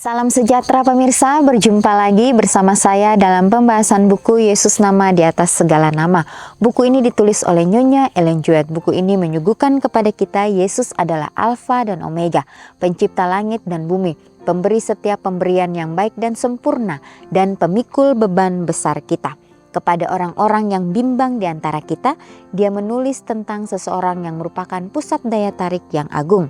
Salam sejahtera pemirsa, berjumpa lagi bersama saya dalam pembahasan buku Yesus Nama di Atas Segala Nama. Buku ini ditulis oleh Nyonya Ellen G. White. Buku ini menyuguhkan kepada kita Yesus adalah Alfa dan Omega, pencipta langit dan bumi, pemberi setiap pemberian yang baik dan sempurna, dan pemikul beban besar kita. Kepada orang-orang yang bimbang di antara kita, dia menulis tentang seseorang yang merupakan pusat daya tarik yang agung.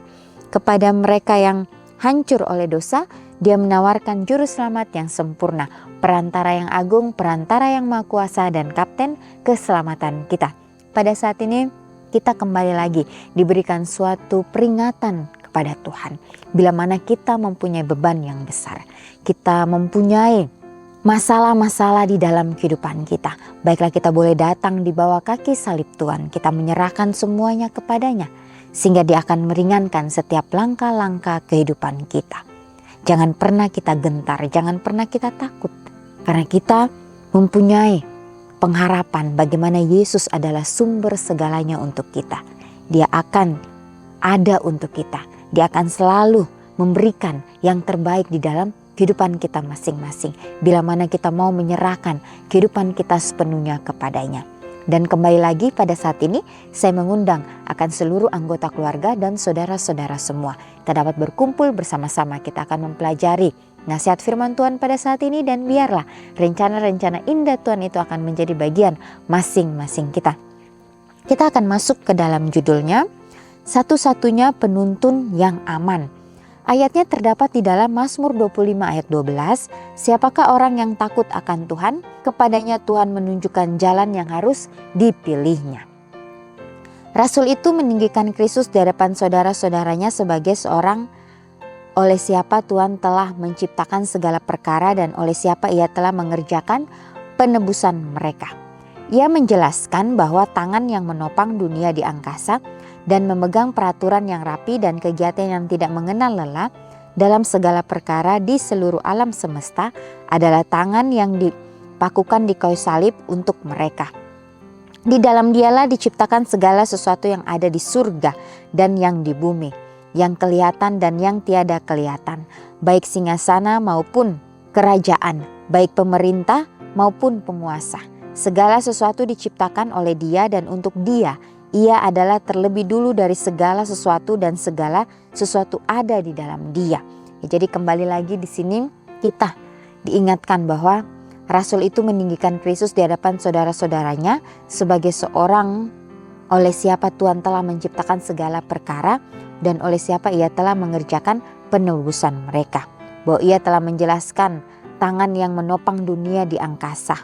Kepada mereka yang hancur oleh dosa, dia menawarkan juru selamat yang sempurna, perantara yang agung, perantara yang maha kuasa, dan kapten keselamatan kita. Pada saat ini kita kembali lagi diberikan suatu peringatan kepada Tuhan. Bila mana kita mempunyai beban yang besar, kita mempunyai masalah-masalah di dalam kehidupan kita, baiklah kita boleh datang di bawah kaki salib Tuhan, kita menyerahkan semuanya kepadanya, sehingga dia akan meringankan setiap langkah-langkah kehidupan kita. Jangan pernah kita gentar, jangan pernah kita takut, karena kita mempunyai pengharapan bagaimana Yesus adalah sumber segalanya untuk kita. Dia akan ada untuk kita, dia akan selalu memberikan yang terbaik di dalam kehidupan kita masing-masing, bila mana kita mau menyerahkan kehidupan kita sepenuhnya kepadanya. Dan kembali lagi pada saat ini saya mengundang akan seluruh anggota keluarga dan saudara-saudara semua. Kita dapat berkumpul bersama-sama, kita akan mempelajari nasihat firman Tuhan pada saat ini, dan biarlah rencana-rencana indah Tuhan itu akan menjadi bagian masing-masing kita. Kita akan masuk ke dalam judulnya, satu-satunya penuntun yang aman. Ayatnya terdapat di dalam Mazmur 25 ayat 12. Siapakah orang yang takut akan Tuhan? Kepadanya Tuhan menunjukkan jalan yang harus dipilihnya. Rasul itu meninggikan Kristus di hadapan saudara-saudaranya sebagai seorang oleh siapa Tuhan telah menciptakan segala perkara dan oleh siapa ia telah mengerjakan penebusan mereka. Ia menjelaskan bahwa tangan yang menopang dunia di angkasa dan memegang peraturan yang rapi dan kegiatan yang tidak mengenal lelah dalam segala perkara di seluruh alam semesta adalah tangan yang dipakukan di kayu salib untuk mereka. Di dalam dialah diciptakan segala sesuatu yang ada di surga dan yang di bumi, yang kelihatan dan yang tiada kelihatan, baik singgasana maupun kerajaan, baik pemerintah maupun penguasa. Segala sesuatu diciptakan oleh Dia dan untuk Dia. Ia adalah terlebih dulu dari segala sesuatu dan segala sesuatu ada di dalam Dia. Ya, jadi kembali lagi di sini kita diingatkan bahwa Rasul itu meninggikan Kristus di hadapan saudara-saudaranya sebagai seorang oleh siapa Tuhan telah menciptakan segala perkara dan oleh siapa ia telah mengerjakan penebusan mereka. Bahwa ia telah menjelaskan tangan yang menopang dunia di angkasa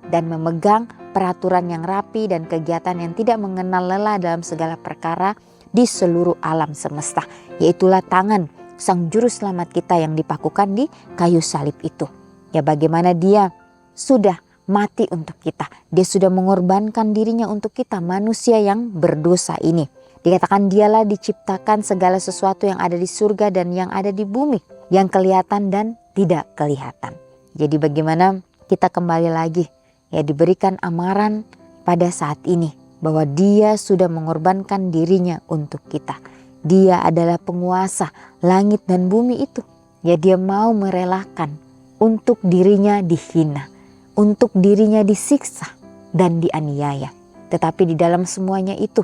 dan memegang peraturan yang rapi dan kegiatan yang tidak mengenal lelah dalam segala perkara di seluruh alam semesta. Yaitulah tangan Sang Juru Selamat kita yang dipakukan di kayu salib itu. Ya, bagaimana Dia sudah mati untuk kita. Dia sudah mengorbankan dirinya untuk kita, manusia yang berdosa ini. Dikatakan Dialah diciptakan segala sesuatu yang ada di surga dan yang ada di bumi, yang kelihatan dan tidak kelihatan. Jadi bagaimana kita kembali lagi ya diberikan amaran pada saat ini bahwa Dia sudah mengorbankan dirinya untuk kita. Dia adalah penguasa langit dan bumi itu. Ya, Dia mau merelakan untuk dirinya dihina, untuk dirinya disiksa dan dianiaya. Tetapi di dalam semuanya itu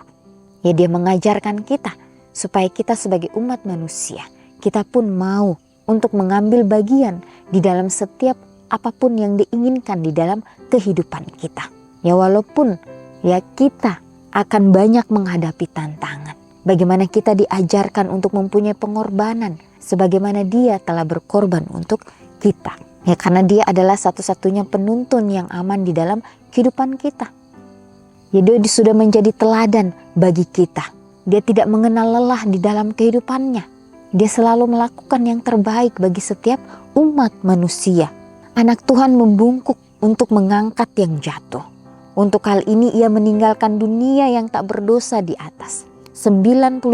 ya Dia mengajarkan kita supaya kita sebagai umat manusia, kita pun mau untuk mengambil bagian di dalam setiap apapun yang diinginkan di dalam kehidupan kita. Ya, walaupun ya kita akan banyak menghadapi tantangan. Bagaimana kita diajarkan untuk mempunyai pengorbanan sebagaimana Dia telah berkorban untuk kita. Ya, karena Dia adalah satu-satunya penuntun yang aman di dalam kehidupan kita. Ya, Dia sudah menjadi teladan bagi kita. Dia tidak mengenal lelah di dalam kehidupannya. Dia selalu melakukan yang terbaik bagi setiap umat manusia. Anak Tuhan membungkuk untuk mengangkat yang jatuh. Untuk hal ini Ia meninggalkan dunia yang tak berdosa di atas. 99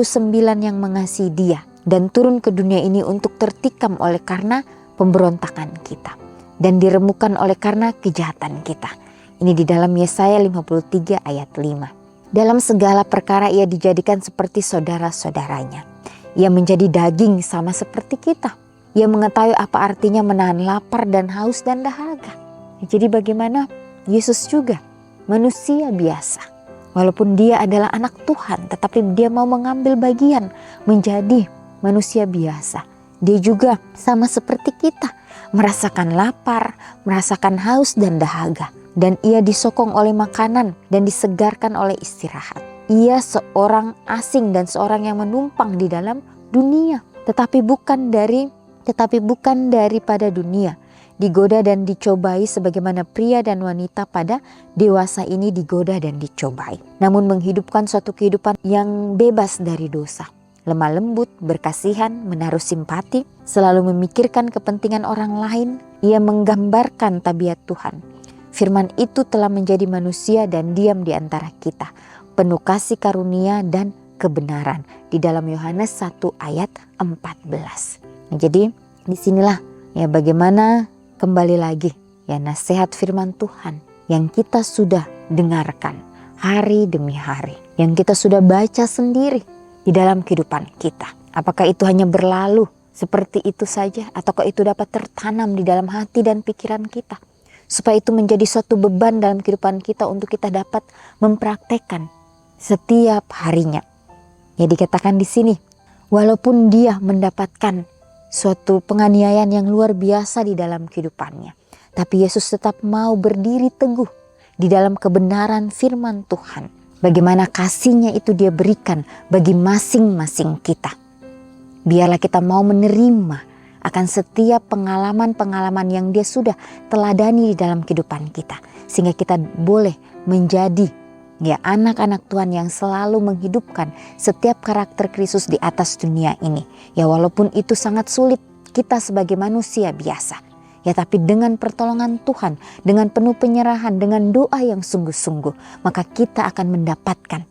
yang mengasihi Dia dan turun ke dunia ini untuk tertikam oleh karena pemberontakan kita dan diremukkan oleh karena kejahatan kita. Ini di dalam Yesaya 53 ayat 5. Dalam segala perkara Ia dijadikan seperti saudara-saudaranya. Ia menjadi daging sama seperti kita. Ia mengetahui apa artinya menahan lapar dan haus dan dahaga. Jadi bagaimana Yesus juga manusia biasa. Walaupun dia adalah anak Tuhan, tetapi dia mau mengambil bagian menjadi manusia biasa. Dia juga sama seperti kita, merasakan lapar, merasakan haus dan dahaga. Dan ia disokong oleh makanan dan disegarkan oleh istirahat. Ia seorang asing dan seorang yang menumpang di dalam dunia, tetapi bukan daripada dunia. Digoda dan dicobai sebagaimana pria dan wanita pada dewasa ini digoda dan dicobai. Namun menghidupkan suatu kehidupan yang bebas dari dosa. Lemah lembut, berkasihan, menaruh simpati, selalu memikirkan kepentingan orang lain. Ia menggambarkan tabiat Tuhan. Firman itu telah menjadi manusia dan diam di antara kita. Penuh kasih karunia dan kebenaran. Di dalam Yohanes 1 ayat 14. Jadi disinilah ya bagaimana kembali lagi ya nasihat firman Tuhan yang kita sudah dengarkan hari demi hari. Yang kita sudah baca sendiri di dalam kehidupan kita. Apakah itu hanya berlalu seperti itu saja ataukah itu dapat tertanam di dalam hati dan pikiran kita. Supaya itu menjadi suatu beban dalam kehidupan kita untuk kita dapat mempraktekkan setiap harinya. Ya dikatakan di sini, walaupun dia mendapatkan suatu penganiayaan yang luar biasa di dalam kehidupannya, tapi Yesus tetap mau berdiri teguh di dalam kebenaran firman Tuhan. Bagaimana kasihnya itu dia berikan bagi masing-masing kita. Biarlah kita mau menerima akan setiap pengalaman-pengalaman yang dia sudah teladani di dalam kehidupan kita. Sehingga kita boleh menjadi ya anak-anak Tuhan yang selalu menghidupkan setiap karakter Kristus di atas dunia ini. Ya walaupun itu sangat sulit kita sebagai manusia biasa. Ya tapi dengan pertolongan Tuhan, dengan penuh penyerahan, dengan doa yang sungguh-sungguh, maka kita akan mendapatkan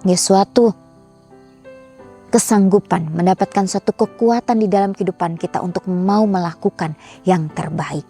ya suatu kesanggupan, mendapatkan suatu kekuatan di dalam kehidupan kita untuk mau melakukan yang terbaik.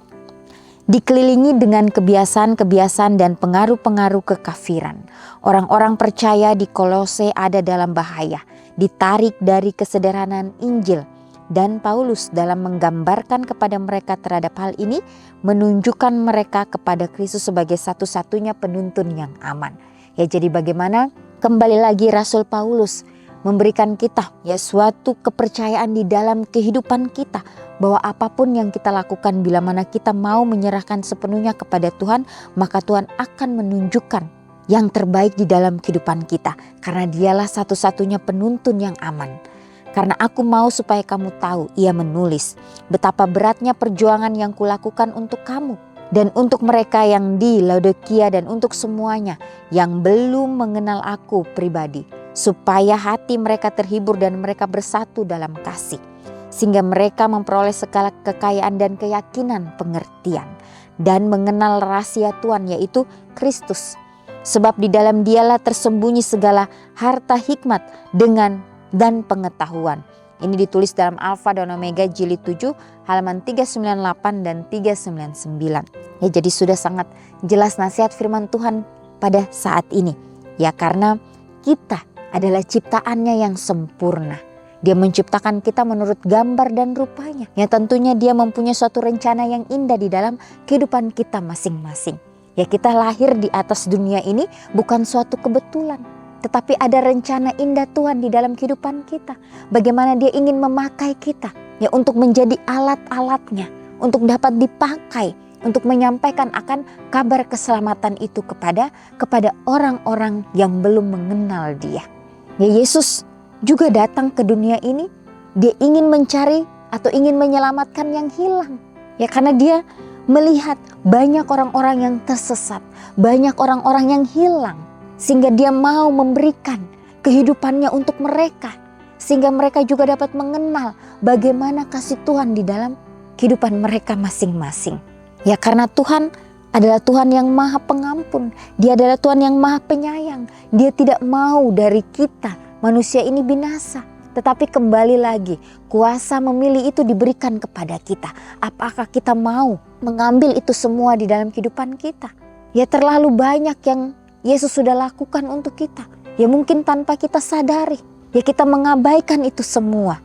Dikelilingi dengan kebiasaan-kebiasaan dan pengaruh-pengaruh kekafiran. Orang-orang percaya di Kolose ada dalam bahaya, ditarik dari kesederhanaan Injil. Dan Paulus dalam menggambarkan kepada mereka terhadap hal ini, menunjukkan mereka kepada Kristus sebagai satu-satunya penuntun yang aman. Ya jadi bagaimana kembali lagi Rasul Paulus memberikan kita ya suatu kepercayaan di dalam kehidupan kita. Bahwa apapun yang kita lakukan bila mana kita mau menyerahkan sepenuhnya kepada Tuhan, maka Tuhan akan menunjukkan yang terbaik di dalam kehidupan kita. Karena dialah satu-satunya penuntun yang aman. Karena aku mau supaya kamu tahu, ia menulis, betapa beratnya perjuangan yang kulakukan untuk kamu. Dan untuk mereka yang di Laodikia dan untuk semuanya yang belum mengenal aku pribadi. Supaya hati mereka terhibur dan mereka bersatu dalam kasih. Sehingga mereka memperoleh segala kekayaan dan keyakinan pengertian. Dan mengenal rahasia Tuhan yaitu Kristus. Sebab di dalam dialah tersembunyi segala harta hikmat dan pengetahuan. Ini ditulis dalam Alfa dan Omega jilid 7 halaman 398 dan 399. Ya jadi sudah sangat jelas nasihat firman Tuhan pada saat ini. Ya karena kita adalah ciptaannya yang sempurna. Dia menciptakan kita menurut gambar dan rupanya. Ya tentunya dia mempunyai suatu rencana yang indah di dalam kehidupan kita masing-masing. Ya kita lahir di atas dunia ini bukan suatu kebetulan. Tetapi ada rencana indah Tuhan di dalam kehidupan kita. Bagaimana dia ingin memakai kita. Ya untuk menjadi alat-alatnya. Untuk dapat dipakai. Untuk menyampaikan akan kabar keselamatan itu kepada orang-orang yang belum mengenal dia. Ya Yesus juga datang ke dunia ini, dia ingin mencari atau ingin menyelamatkan yang hilang. Ya karena dia melihat banyak orang-orang yang tersesat, banyak orang-orang yang hilang. Sehingga dia mau memberikan kehidupannya untuk mereka. Sehingga mereka juga dapat mengenal bagaimana kasih Tuhan di dalam kehidupan mereka masing-masing. Ya karena Tuhan adalah Tuhan yang maha pengampun. Dia adalah Tuhan yang maha penyayang. Dia tidak mau dari kita manusia ini binasa, tetapi kembali lagi kuasa memilih itu diberikan kepada kita. Apakah kita mau mengambil itu semua di dalam kehidupan kita? Ya terlalu banyak yang Yesus sudah lakukan untuk kita. Ya mungkin tanpa kita sadari. Ya kita mengabaikan itu semua.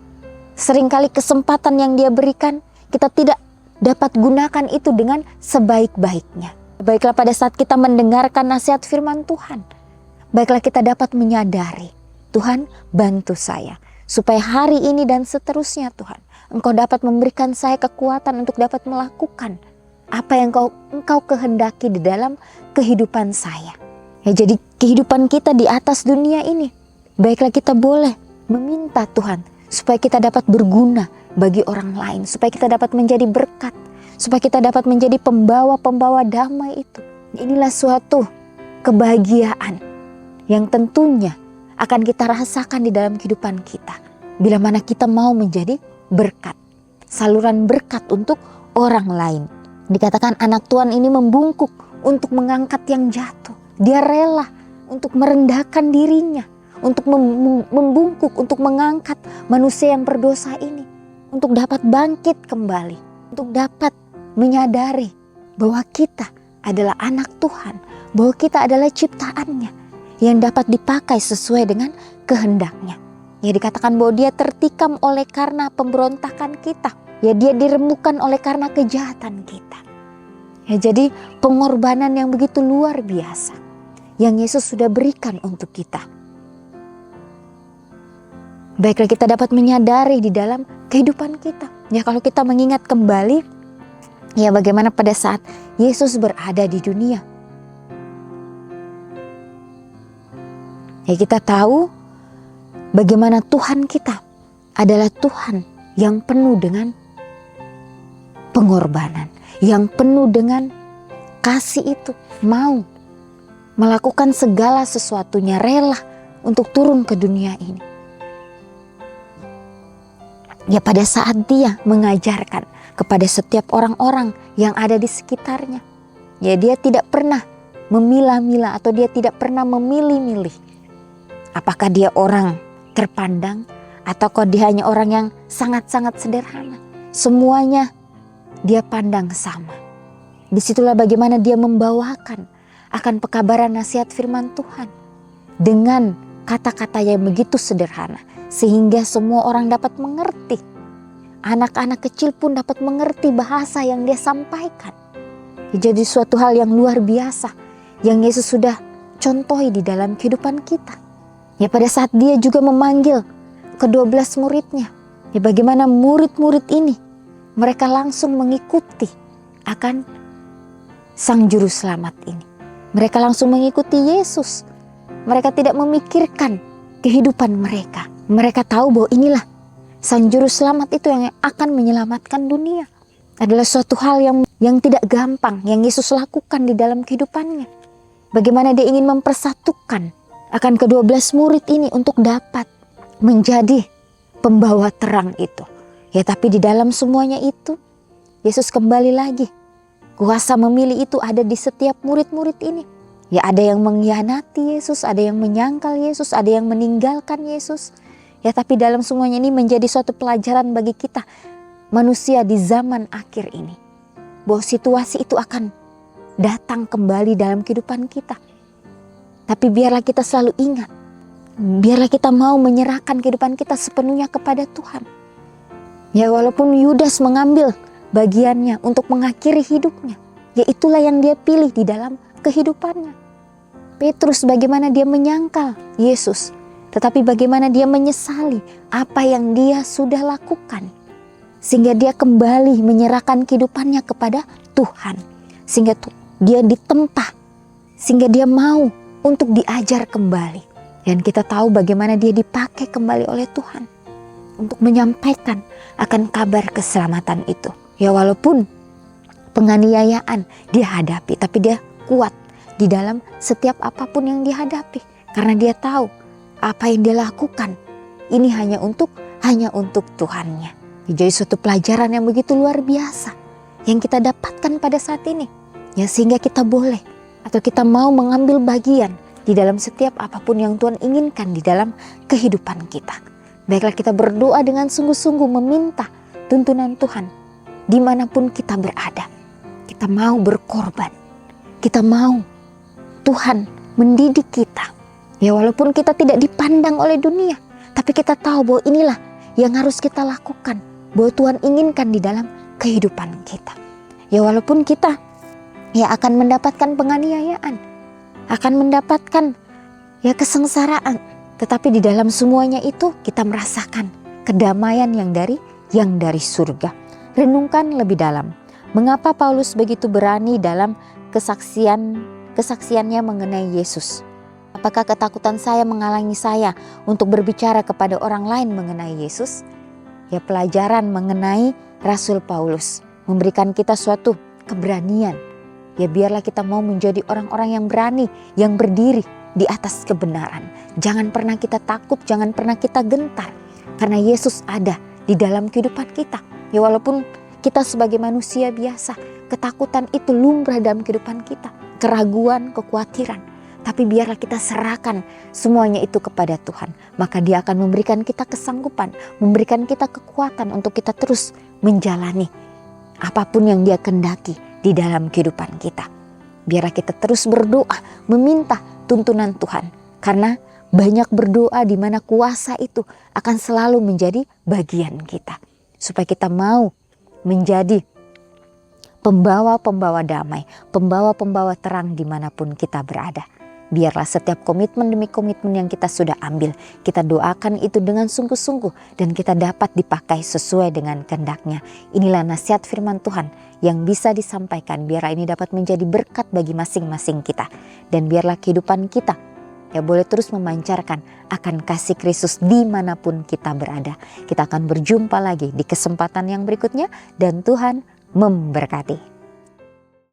Seringkali kesempatan yang Dia berikan, kita tidak dapat gunakan itu dengan sebaik-baiknya. Baiklah pada saat kita mendengarkan nasihat firman Tuhan, baiklah kita dapat menyadari, Tuhan bantu saya, supaya hari ini dan seterusnya Tuhan, Engkau dapat memberikan saya kekuatan untuk dapat melakukan apa yang Engkau kehendaki di dalam kehidupan saya. Ya, jadi kehidupan kita di atas dunia ini, baiklah kita boleh meminta Tuhan supaya kita dapat berguna bagi orang lain, supaya kita dapat menjadi berkat, supaya kita dapat menjadi pembawa-pembawa damai itu. Inilah suatu kebahagiaan yang tentunya akan kita rasakan di dalam kehidupan kita, bila mana kita mau menjadi berkat, saluran berkat untuk orang lain. Dikatakan anak Tuhan ini membungkuk untuk mengangkat yang jatuh. Dia rela untuk merendahkan dirinya, untuk membungkuk, untuk mengangkat manusia yang berdosa ini, untuk dapat bangkit kembali, untuk dapat menyadari bahwa kita adalah anak Tuhan, bahwa kita adalah ciptaannya yang dapat dipakai sesuai dengan kehendaknya. Ya, dikatakan bahwa dia tertikam oleh karena pemberontakan kita. Ya, dia diremukkan oleh karena kejahatan kita. Ya, jadi pengorbanan yang begitu luar biasa yang Yesus sudah berikan untuk kita. Baiklah kita dapat menyadari di dalam kehidupan kita. Ya, kalau kita mengingat kembali, ya bagaimana pada saat Yesus berada di dunia. Ya, kita tahu bagaimana Tuhan kita adalah Tuhan yang penuh dengan pengorbanan, yang penuh dengan kasih itu, mau melakukan segala sesuatunya, rela untuk turun ke dunia ini. Ya, pada saat dia mengajarkan kepada setiap orang-orang yang ada di sekitarnya, ya dia tidak pernah memilah-milah atau dia tidak pernah memilih-milih apakah dia orang terpandang ataukah dia hanya orang yang sangat-sangat sederhana. Semuanya dia pandang sama. Disitulah bagaimana dia membawakan akan pekabaran nasihat firman Tuhan dengan kata-kata yang begitu sederhana, sehingga semua orang dapat mengerti. Anak-anak kecil pun dapat mengerti bahasa yang dia sampaikan. Jadi suatu hal yang luar biasa yang Yesus sudah contohi di dalam kehidupan kita. Ya, pada saat dia juga memanggil ke-12 muridnya, ya bagaimana murid-murid ini mereka langsung mengikuti akan Sang Juru Selamat ini. Mereka langsung mengikuti Yesus. Mereka tidak memikirkan kehidupan mereka. Mereka tahu bahwa inilah Sang Juru Selamat itu yang akan menyelamatkan dunia. Adalah suatu hal yang tidak gampang yang Yesus lakukan di dalam kehidupannya. Bagaimana dia ingin mempersatukan akan ke-12 murid ini untuk dapat menjadi pembawa terang itu. Ya, tapi di dalam semuanya itu Yesus kembali lagi. Kuasa memilih itu ada di setiap murid-murid ini. Ya, ada yang mengkhianati Yesus, ada yang menyangkal Yesus, ada yang meninggalkan Yesus. Ya, tapi dalam semuanya ini menjadi suatu pelajaran bagi kita manusia di zaman akhir ini. Bahwa situasi itu akan datang kembali dalam kehidupan kita. Tapi biarlah kita selalu ingat, biarlah kita mau menyerahkan kehidupan kita sepenuhnya kepada Tuhan. Ya, walaupun Yudas mengambil bagiannya untuk mengakhiri hidupnya, ya itulah yang dia pilih di dalam kehidupannya. Petrus bagaimana dia menyangkal Yesus, tetapi bagaimana dia menyesali apa yang dia sudah lakukan, sehingga dia kembali menyerahkan kehidupannya kepada Tuhan, sehingga dia ditempa, sehingga dia mau untuk diajar kembali. Dan kita tahu bagaimana dia dipakai kembali oleh Tuhan untuk menyampaikan akan kabar keselamatan itu. Ya, walaupun penganiayaan dia hadapi, tapi dia kuat di dalam setiap apapun yang dihadapi. Karena dia tahu apa yang dia lakukan ini hanya untuk Tuhannya. Jadi suatu pelajaran yang begitu luar biasa yang kita dapatkan pada saat ini. Ya, sehingga kita boleh atau kita mau mengambil bagian di dalam setiap apapun yang Tuhan inginkan di dalam kehidupan kita. Baiklah kita berdoa dengan sungguh-sungguh meminta tuntunan Tuhan. Dimanapun kita berada, kita mau berkorban, kita mau Tuhan mendidik kita. Ya, walaupun kita tidak dipandang oleh dunia, tapi kita tahu bahwa inilah yang harus kita lakukan, bahwa Tuhan inginkan di dalam kehidupan kita. Ya walaupun kita ya akan mendapatkan penganiayaan, akan mendapatkan ya kesengsaraan, tetapi di dalam semuanya itu kita merasakan kedamaian yang dari surga. Renungkan lebih dalam, mengapa Paulus begitu berani dalam kesaksiannya mengenai Yesus. Apakah ketakutan saya menghalangi saya untuk berbicara kepada orang lain mengenai Yesus? Ya, pelajaran mengenai Rasul Paulus memberikan kita suatu keberanian. Ya, biarlah kita mau menjadi orang-orang yang berani, yang berdiri di atas kebenaran. Jangan pernah kita takut, jangan pernah kita gentar, karena Yesus ada di dalam kehidupan kita. Ya, walaupun kita sebagai manusia biasa, ketakutan itu lumrah dalam kehidupan kita, keraguan, kekhawatiran. Tapi biarlah kita serahkan semuanya itu kepada Tuhan. Maka Dia akan memberikan kita kesanggupan, memberikan kita kekuatan untuk kita terus menjalani apapun yang Dia kehendaki di dalam kehidupan kita. Biarlah kita terus berdoa, meminta tuntunan Tuhan. Karena banyak berdoa di mana kuasa itu akan selalu menjadi bagian kita. Supaya kita mau menjadi pembawa-pembawa damai, pembawa-pembawa terang dimanapun kita berada. Biarlah setiap komitmen demi komitmen yang kita sudah ambil, kita doakan itu dengan sungguh-sungguh dan kita dapat dipakai sesuai dengan kehendak-Nya. Inilah nasihat firman Tuhan yang bisa disampaikan. Biarlah ini dapat menjadi berkat bagi masing-masing kita. Dan biarlah kehidupan kita ya boleh terus memancarkan akan kasih Kristus dimanapun kita berada. Kita akan berjumpa lagi di kesempatan yang berikutnya dan Tuhan memberkati.